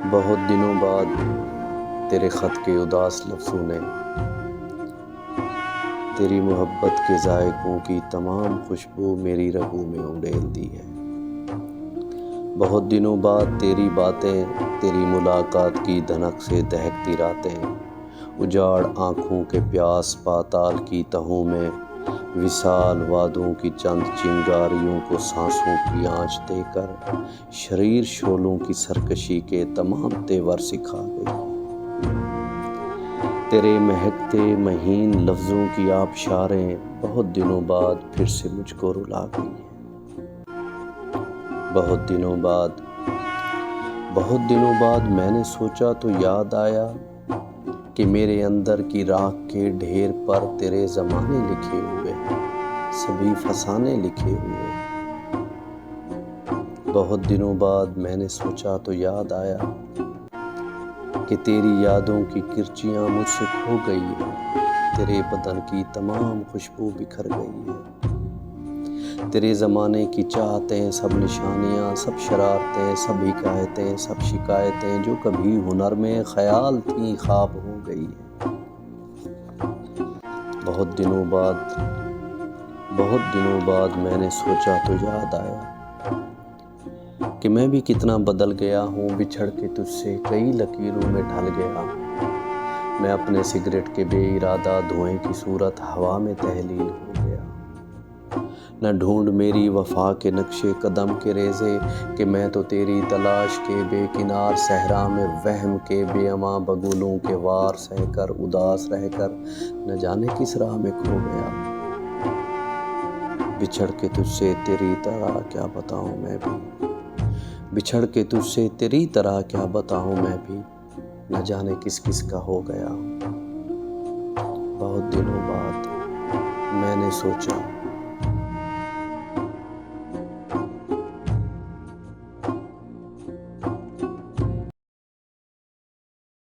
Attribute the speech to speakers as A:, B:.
A: بہت دنوں بعد تیرے خط کے اداس لفظوں نے تیری محبت کے ذائقوں کی تمام خوشبو میری رگوں میں اڑیل دی ہے۔ بہت دنوں بعد تیری باتیں، تیری ملاقات کی دھنک سے دہکتی راتیں، اجاڑ آنکھوں کے پیاس پاتال کی تہوں میں، وصال وعدوں کی چند چنگاریوں کو سانسوں کی آنچ دے کر شریر شعلوں کی سرکشی کے تمام تیور سکھا گئی۔ تیرے مہکتے مہین لفظوں کی آبشاریں بہت دنوں بعد پھر سے مجھ کو رلا گئی ہیں۔ بہت دنوں بعد میں نے سوچا تو یاد آیا کہ میرے اندر کی راکھ کے ڈھیر پر تیرے زمانے لکھے ہوئے، سبھی فسانے لکھے ہوئے۔ بہت دنوں بعد میں نے سوچا تو یاد آیا کہ تیری یادوں کی کرچیاں مجھ سے کھو گئی ہیں، تیرے بدن کی تمام خوشبو بکھر گئی ہے۔ تیرے زمانے کی چاہتیں، سب نشانیاں، سب شرارتیں، سب حکایتیں، سب شکایتیں جو کبھی ہنر میں خیال تھیں، خواب ہو گئی ہیں۔ بہت دنوں بعد میں نے سوچا تو یاد آیا کہ میں بھی کتنا بدل گیا ہوں، بچھڑ کے تجھ سے کئی لکیروں میں ڈھل گیا ہوں۔ میں اپنے سگریٹ کے بے ارادہ دھوئیں کی صورت ہوا میں تحلیل ہو گیا ہوں۔ نہ ڈھونڈ میری وفا کے نقش قدم کے ریزے کہ میں تو تیری تلاش کے بے کنار صحرا میں وہم کے بے اما بگولوں کے وار سہ کر اداس رہ کر نہ جانے کس راہ میں کھو گیا ہوں۔ بچھڑ کے تجھ سے تیری طرح کیا بتاؤں میں بھی، بچھڑ کے تجھ سے تیری طرح کیا بتاؤں میں بھی، نہ جانے کس کس کا ہو گیا ہوں۔ بہت دنوں بعد میں نے سوچا